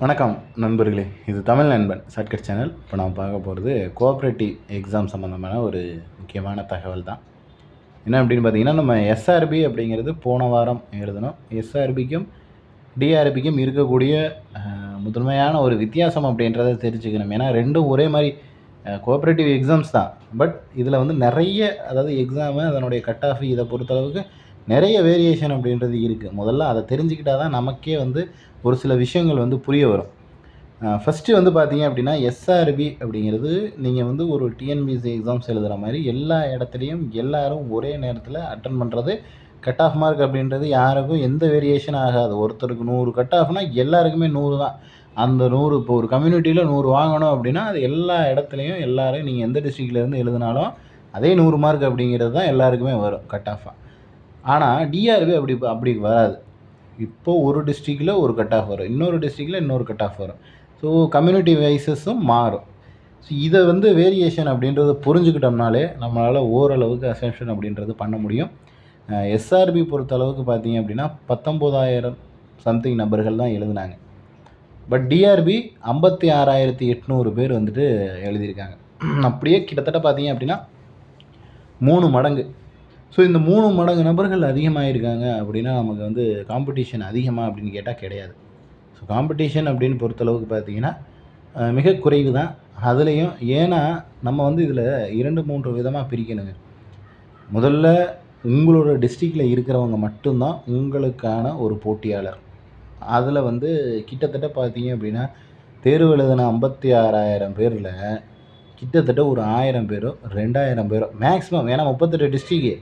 வணக்கம் நண்பர்களே, இது தமிழ் நண்பன் ஷார்ட்கட் சேனல். இப்போ நான் பார்க்க போகிறது கோஆப்ரேட்டிவ் எக்ஸாம் சம்மந்தமான ஒரு முக்கியமான தகவல் தான். என்ன அப்படின்னு பார்த்தீங்கன்னா, நம்ம எஸ்ஆர்பி அப்படிங்கிறது போன வாரம் எழுதணும். எஸ்ஆர்பிக்கும் டிஆர்பிக்கும் இருக்கக்கூடிய முதன்மையான ஒரு வித்தியாசம் அப்படின்றத தெரிஞ்சுக்கணும். ஏன்னா ரெண்டும் ஒரே மாதிரி கோஆப்ரேட்டிவ் எக்ஸாம்ஸ் தான். பட் இதில் வந்து நிறைய, அதாவது எக்ஸாமு அதனுடைய கட் ஆஃப் இதை பொறுத்தளவுக்கு நிறைய வேரியேஷன் அப்படின்றது இருக்குது. முதல்ல அதை தெரிஞ்சுக்கிட்டால் தான் நமக்கே வந்து ஒரு சில விஷயங்கள் வந்து புரிய வரும். ஃபஸ்ட்டு வந்து பார்த்தீங்க அப்படின்னா, எஸ்ஆர்பி அப்படிங்கிறது நீங்கள் வந்து ஒரு டிஎன்பிஎஸ்சி எக்ஸாம்ஸ் எழுதுகிற மாதிரி எல்லா இடத்துலையும் எல்லோரும் ஒரே நேரத்தில் அட்டன் பண்ணுறது. கட் ஆஃப் மார்க் அப்படின்றது யாருக்கும் எந்த வேரியேஷன் ஆகாது. ஒருத்தருக்கு 100 கட் ஆஃப்னா எல்லாருக்குமே 100 தான். அந்த 100 இப்போ ஒரு கம்யூனிட்டியில் 100 வாங்கணும் அப்படின்னா அது எல்லா இடத்துலையும் எல்லோரும் நீங்கள் எந்த டிஸ்ட்ரிக்ட்லேருந்து எழுதினாலும் அதே 100 மார்க் அப்படிங்கிறது தான் எல்லாருக்குமே வரும் கட் ஆஃபாக. ஆனால் டிஆர்பி அப்படி வராது. இப்போது ஒரு டிஸ்ட்ரிக்டில் ஒரு கட் ஆஃப் வரும், இன்னொரு டிஸ்ட்ரிக்டில் இன்னொரு கட் ஆஃப் வரும். ஸோ கம்யூனிட்டி வைஸஸும் மாறும். ஸோ இதை வந்து வேரியேஷன் அப்படின்றத புரிஞ்சுக்கிட்டோம்னாலே நம்மளால் ஓரளவுக்கு அசம்ஷன் அப்படின்றது பண்ண முடியும். எஸ்ஆர்பி பொறுத்த அளவுக்கு பார்த்தீங்க அப்படின்னா 19,000 சம்திங் நபர்கள் தான் எழுதினாங்க. பட் டிஆர்பி 56,800 பேர் வந்துட்டு எழுதியிருக்காங்க. அப்படியே கிட்டத்தட்ட பார்த்தீங்க அப்படின்னா 3 மடங்கு. ஸோ இந்த 3 மடங்கு நபர்கள் அதிகமாகிருக்காங்க அப்படின்னா நமக்கு வந்து காம்படிஷன் அதிகமாக அப்படின்னு கேட்டால் கிடையாது. ஸோ காம்படிஷன் அப்படின்னு பொறுத்தளவுக்கு பார்த்திங்கன்னா மிக குறைவு தான். அதுலேயும் ஏன்னா நம்ம வந்து இதில் 2-3 விதமாக பிரிக்கணுங்க. முதல்ல உங்களோட டிஸ்ட்ரிக்டில் இருக்கிறவங்க மட்டும்தான் உங்களுக்கான ஒரு போட்டியாளர். அதில் வந்து கிட்டத்தட்ட பார்த்தீங்க அப்படின்னா தேர்வு எழுதின 56,000 பேரில் கிட்டத்தட்ட ஒரு 1000 பேரோ 2000 பேரோ மேக்ஸிமம். ஏன்னா 38 டிஸ்ட்ரிக்கு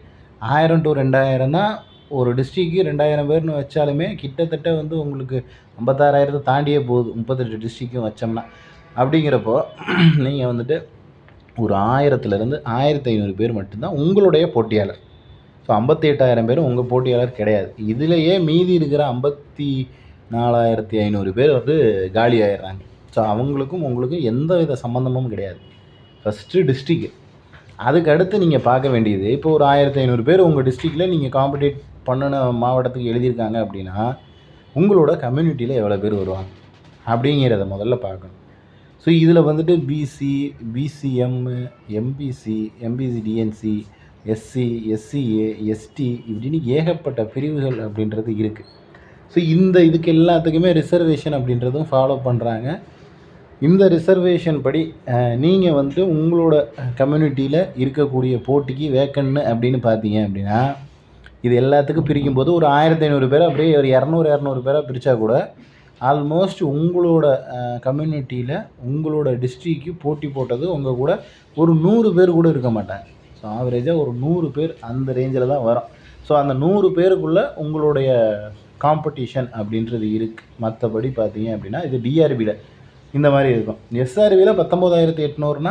1000 to 2000 தான். ஒரு டிஸ்ட்ரிக்கு 2000 பேர்னு வச்சாலுமே கிட்டத்தட்ட வந்து உங்களுக்கு 56,000 தாண்டியே போகுது 38 டிஸ்ட்ரிக்கும் வச்சோம்னா. அப்படிங்கிறப்போ நீங்கள் வந்துட்டு ஒரு 1000லேருந்து 1500 பேர் மட்டும்தான் உங்களுடைய போட்டியாளர். ஸோ 58,000 பேரும் உங்கள் போட்டியாளர் கிடையாது. இதிலேயே மீதி இருக்கிற 54,500 பேர் வந்து காலி ஆயிடுறாங்க. ஸோ அவங்களுக்கும் உங்களுக்கும் எந்த வித சம்மந்தமும் கிடையாது. ஃபஸ்ட்டு டிஸ்ட்ரிக்கு. அதுக்கு அடுத்து நீங்கள் பார்க்க வேண்டியது, இப்போ ஒரு 1500 பேர் உங்கள் டிஸ்ட்ரிக்டில் நீங்கள் காம்படேட் பண்ணின மாவட்டத்துக்கு எழுதியிருக்காங்க அப்படின்னா உங்களோட கம்யூனிட்டியில் எவ்வளோ பேர் வருவாங்க அப்படிங்கிறத முதல்ல பார்க்கணும். ஸோ இதில் வந்துட்டு BC, BCM, MBC, MBC DNC, SC, SCA, ST இப்படின்னு ஏகப்பட்ட பிரிவுகள் அப்படின்றது இருக்குது. ஸோ இதுக்கு எல்லாத்துக்குமே ரிசர்வேஷன் அப்படின்றதும் ஃபாலோ பண்ணுறாங்க. இந்த ரிசர்வேஷன் படி நீங்கள் வந்துட்டு உங்களோட கம்யூனிட்டியில் இருக்கக்கூடிய போட்டிக்கு வேக்கன்னு அப்படின்னு பார்த்தீங்க அப்படின்னா இது எல்லாத்துக்கும் பிரிக்கும்போது ஒரு 1500 பேரை அப்படியே ஒரு 200 பேராக பிரித்தா கூட ஆல்மோஸ்ட் உங்களோட கம்யூனிட்டியில் உங்களோட டிஸ்ட்ரிக்கு போட்டி போட்டது உங்கள் கூட ஒரு 100 பேர் கூட இருக்க மாட்டாங்க. ஸோ ஆவரேஜாக ஒரு 100 பேர் அந்த ரேஞ்சில் தான் வரும். ஸோ அந்த 100 பேருக்குள்ளே உங்களுடைய காம்படிஷன் அப்படின்றது இருக்குது. மற்றபடி பார்த்தீங்க அப்படின்னா இது டிஆர்பியில் இந்த மாதிரி இருக்கும். எஸ்ஆர்பியில் 19,800னா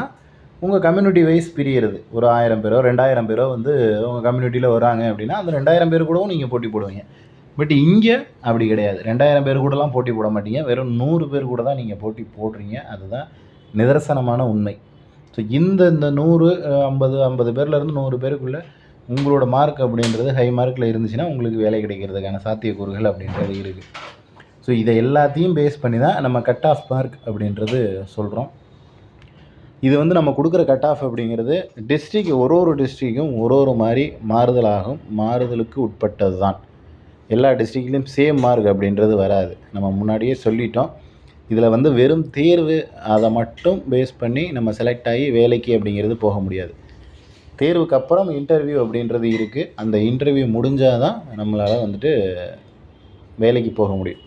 உங்கள் கம்யூனிட்டி வைஸ் பிரியிறது. ஒரு 1000 பேரோ 2000 பேரோ வந்து உங்கள் கம்யூனிட்டியில் வராங்க அப்படின்னா அந்த 2000 பேர் கூடவும் நீங்கள் போட்டி போடுவீங்க. பட் இங்கே அப்படி கிடையாது. 2000 பேர் கூடலாம் போட்டி போட மாட்டீங்க. வெறும் 100 பேர் கூட தான் நீங்கள் போட்டி போடுறீங்க. அதுதான் நிதர்சனமான உண்மை. ஸோ இந்த 100 50 பேர்லேருந்து 100 பேருக்குள்ளே உங்களோட மார்க் அப்படின்றது ஹை மார்க்கில் இருந்துச்சுன்னா உங்களுக்கு வேலை கிடைக்கிறதுக்கான சாத்தியக்கூறுகள் அப்படின்றது இருக்குது. ஸோ இதை எல்லாத்தையும் பேஸ் பண்ணி தான் நம்ம கட் ஆஃப் மார்க் அப்படின்றது சொல்கிறோம். இது வந்து நம்ம கொடுக்குற கட் ஆஃப் அப்படிங்கிறது டிஸ்ட்ரிக் ஒரு டிஸ்ட்ரிக்கும் ஒரு மாதிரி மாறுதலாகும். மாறுதலுக்கு உட்பட்டது தான். எல்லா டிஸ்ட்ரிக்ட்லேயும் சேம் மார்க் அப்படின்றது வராது. நம்ம முன்னாடியே சொல்லிட்டோம். இதில் வந்து வெறும் தேர்வு அதை மட்டும் பேஸ் பண்ணி நம்ம செலக்ட் ஆகி வேலைக்கு அப்படிங்கிறது போக முடியாது. தேர்வுக்கு அப்புறம் இன்டர்வியூ அப்படின்றது இருக்குது. அந்த இன்டர்வியூ முடிஞ்சால் தான் நம்மளால் வந்துட்டு வேலைக்கு போக முடியும்.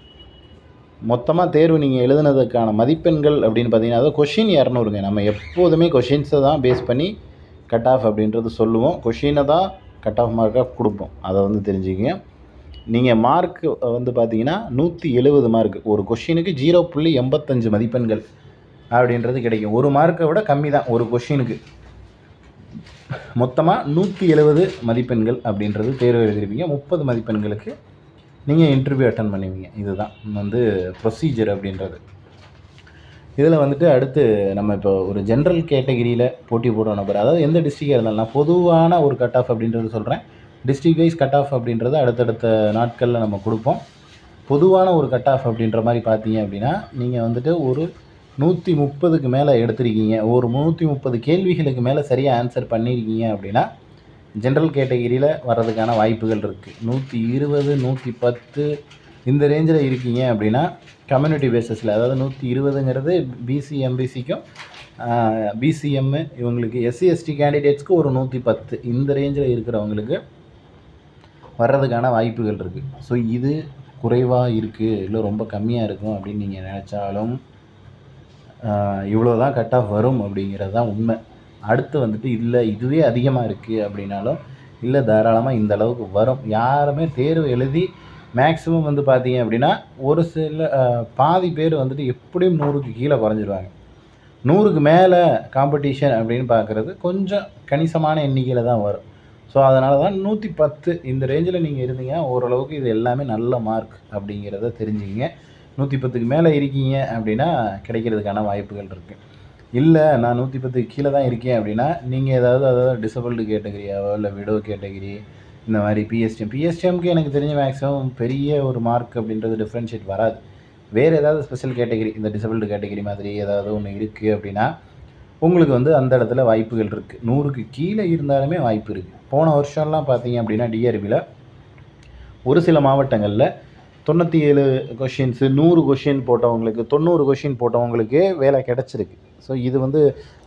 மொத்தமாக தேர்வு நீங்கள் எழுதுனதுக்கான மதிப்பெண்கள் அப்படின்னு பார்த்தீங்கன்னா அது கொஷின் 200ங்க. நம்ம எப்போதுமே கொஷின்ஸை தான் பேஸ் பண்ணி கட் ஆஃப் அப்படின்றது சொல்லுவோம். கொஷினை தான் கட் ஆஃப் மார்க்காக கொடுப்போம். அதை வந்து தெரிஞ்சுக்கங்க. நீங்கள் மார்க் வந்து பார்த்தீங்கன்னா 170 மார்க். ஒரு கொஷினுக்கு 0.85 மதிப்பெண்கள் அப்படின்றது கிடைக்கும். ஒரு மார்க்கை விட கம்மி தான் ஒரு கொஷினுக்கு. மொத்தமாக 170 மதிப்பெண்கள் அப்படின்றது தேர்வு எழுதிருப்பீங்க. 30 மதிப்பெண்களுக்கு நீங்கள் இன்டர்வியூ அட்டன் பண்ணுவீங்க. இதுதான் வந்து ப்ரொசீஜர் அப்படின்றது. இதில் வந்துட்டு அடுத்து நம்ம இப்போ ஒரு ஜென்ரல் கேட்டகிரியில் போட்டி போடுற நபர், அதாவது எந்த டிஸ்ட்ரிக்டாக இருந்தாலும் நான் பொதுவான ஒரு கட் ஆஃப் அப்படின்றது சொல்கிறேன். டிஸ்ட்ரிக் வைஸ் கட் ஆஃப் அப்படின்றது அடுத்தடுத்த நாட்களில் நம்ம கொடுப்போம். பொதுவான ஒரு கட் ஆஃப் அப்படின்ற மாதிரி பார்த்தீங்க அப்படின்னா நீங்கள் வந்துட்டு ஒரு 130க்கு மேலே எடுத்திருக்கீங்க, ஒரு 130 கேள்விகளுக்கு மேலே சரியாக ஆன்சர் பண்ணியிருக்கீங்க அப்படின்னா ஜென்ரல் கேட்டகிரியில் வர்றதுக்கான வாய்ப்புகள் இருக்குது. 120 110 இந்த ரேஞ்சில் இருக்கீங்க அப்படின்னா கம்யூனிட்டி பேஸஸில், அதாவது 120ங்கிறது பிசி எம்பிசிக்கும் பிசிஎம் இவங்களுக்கு எஸ்சி எஸ்டி கேண்டிடேட்ஸ்க்கு ஒரு 110 இந்த ரேஞ்சில் இருக்கிறவங்களுக்கு வர்றதுக்கான வாய்ப்புகள் இருக்குது. ஸோ இது குறைவாக இருக்குது, இல்லை ரொம்ப கம்மியாக இருக்கும் அப்படின்னு நீங்கள் நினச்சாலும் இவ்வளோ தான் கட் ஆஃப் வரும் அப்படிங்கிறது தான் உண்மை. அடுத்து வந்துட்டு இல்லை இதுவே அதிகமாக இருக்குது அப்படின்னாலும் இல்லை தாராளமாக இந்த அளவுக்கு வரும். யாருமே தேர்வு எழுதி மேக்ஸிமம் வந்து பார்த்தீங்க அப்படின்னா ஒரு சில பாதி பேர் வந்துட்டு எப்படியும் 100க்கு கீழே குறைஞ்சிருவாங்க. 100க்கு மேலே காம்படிஷன் அப்படின்னு பார்க்குறது கொஞ்சம் கணிசமான எண்ணிக்கையில் தான் வரும். ஸோ அதனால தான் 110 இந்த ரேஞ்சில் நீங்கள் இருந்தீங்கன்னா ஓரளவுக்கு இது எல்லாமே நல்ல மார்க் அப்படிங்கிறத தெரிஞ்சுக்கிங்க. 110க்கு மேலே இருக்கீங்க அப்படின்னா கிடைக்கிறதுக்கான வாய்ப்புகள் இருக்குது. இல்லை நான் 110க்கு கீழே தான் இருக்கேன் அப்படின்னா நீங்கள் அதாவது டிசபிள்டு கேட்டகிரியாவோ இல்லை விடோ கேட்டகிரி இந்த மாதிரி பிஎஸ்டிஎம்க்கு எனக்கு தெரிஞ்ச மேக்ஸிமம் பெரிய ஒரு மார்க் அப்படின்றது டிஃப்ரென்ஷியேட் வராது. வேறு ஏதாவது ஸ்பெஷல் கேட்டகிரி இந்த டிசபிள்டு கேட்டகிரி மாதிரி ஏதாவது ஒன்று இருக்குது அப்படின்னா உங்களுக்கு வந்து அந்த இடத்துல வாய்ப்புகள் இருக்குது. 100க்கு கீழே இருந்தாலுமே வாய்ப்பு இருக்குது. போன வருஷம்லாம் பார்த்தீங்க அப்படின்னா டிஆர்பியில் ஒரு சில மாவட்டங்களில் 97 கொஷின்ஸு 100 கொஷின் போட்டவங்களுக்கு 90 கொஷின் போட்டவங்களுக்கே வேலை கிடச்சிருக்கு. ஸோ இது வந்து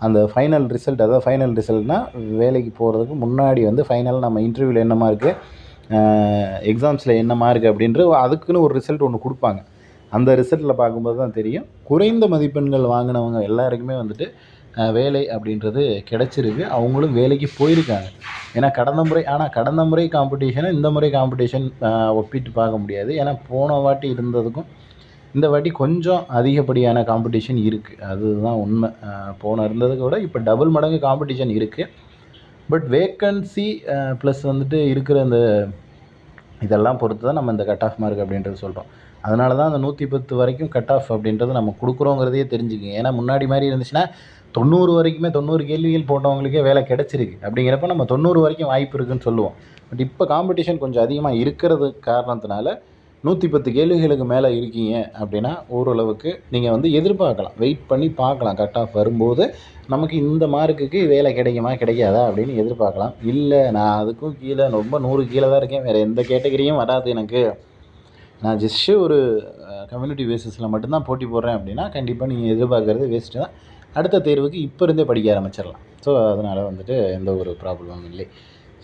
அந்த ஃபைனல் ரிசல்ட், அதாவது ஃபைனல் ரிசல்ட்னால் வேலைக்கு போகிறதுக்கு முன்னாடி வந்து ஃபைனல் நம்ம இன்டர்வியூவில் என்ன மார்க்கு, எக்ஸாம்ஸில் என்ன மார்க் அப்படின்ற அதுக்குன்னு ஒரு ரிசல்ட் ஒன்று கொடுப்பாங்க. அந்த ரிசல்ட்டில் பார்க்கும்போது தான் தெரியும் குறைந்த மதிப்பெண்கள் வாங்கினவங்க எல்லாருக்குமே வந்துட்டு வேலை அப்படின்றது கிடச்சிருக்கு. அவங்களும் வேலைக்கு போயிருக்காங்க. ஏன்னா கடந்த முறை காம்படிஷனை இந்த முறை காம்படிஷன் ஒப்பிட்டு பார்க்க முடியாது. ஏன்னா போன வாட்டி இருந்ததுக்கும் இந்த வாட்டி கொஞ்சம் அதிகப்படியான காம்படிஷன் இருக்குது, அதுதான் உண்மை. போன இருந்ததுக்கு விட இப்போ டபுள் மடங்கு காம்படிஷன் இருக்குது. பட் வேக்கன்சி ப்ளஸ் வந்துட்டு இருக்கிற அந்த இதெல்லாம் பொறுத்து தான் நம்ம இந்த கட் ஆஃப் மார்க் அப்படின்றது சொல்கிறோம். அதனால தான் அந்த 110 வரைக்கும் கட் ஆஃப் அப்படின்றது நம்ம கொடுக்குறோங்கிறதையே தெரிஞ்சுக்கங்க. ஏன்னா முன்னாடி மாதிரி இருந்துச்சுன்னா 90 வரைக்குமே 90 கேள்விகள் போட்டவங்களுக்கே வேலை கிடச்சிருக்கு. அப்படிங்கிறப்ப நம்ம 90 வரைக்கும் வாய்ப்பு இருக்குதுன்னு சொல்லுவோம். பட் இப்போ காம்படிஷன் கொஞ்சம் அதிகமாக இருக்கிறது காரணத்தினால 110 கேள்விகளுக்கு மேலே இருக்கீங்க அப்படின்னா ஓரளவுக்கு நீங்கள் வந்து எதிர்பார்க்கலாம், வெயிட் பண்ணி பார்க்கலாம். கட் ஆஃப் வரும்போது நமக்கு இந்த மார்க்குக்கு வேலை கிடைக்குமா கிடைக்காதா அப்படின்னு எதிர்பார்க்கலாம். இல்லை நான் அதுக்கும் கீழே ரொம்ப 100 கீழே தான் இருக்கேன், வேறு எந்த கேட்டகரியும் வராது எனக்கு, நான் ஜஸ்ட்டு ஒரு கம்யூனிட்டி பேசிஸில் மட்டும்தான் போட்டி போடுறேன் அப்படின்னா கண்டிப்பாக நீங்கள் எதிர்பார்க்குறது வேஸ்ட்டு தான். அடுத்த தேர்வுக்கு இப்போ இருந்தே படிக்க ஆரம்பிச்சிடலாம். ஸோ அதனால் வந்துட்டு எந்த ஒரு ப்ராப்ளமும் இல்லை.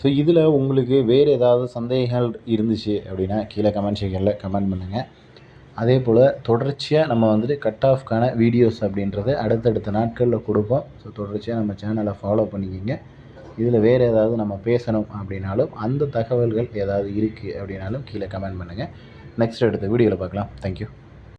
ஸோ இதில் உங்களுக்கு வேறு ஏதாவது சந்தேகங்கள் இருந்துச்சு அப்படின்னா கீழே கமெண்ட் செக்ஷனில் கமெண்ட் பண்ணுங்கள். அதே போல் தொடர்ச்சியாக நம்ம வந்துட்டு கட் ஆஃப்க்கான வீடியோஸ் அப்படின்றது அடுத்தடுத்த நாட்களில் கொடுப்போம். ஸோ தொடர்ச்சியாக நம்ம சேனலை ஃபாலோ பண்ணிக்கிங்க. இதில் வேறு ஏதாவது நம்ம பேசணும் அப்படின்னாலும் அந்த தகவல்கள் ஏதாவது இருக்குது அப்படின்னாலும் கீழே கமெண்ட் பண்ணுங்கள். நெக்ஸ்ட் அடுத்த வீடியோவில் பார்க்கலாம். தேங்க்யூ.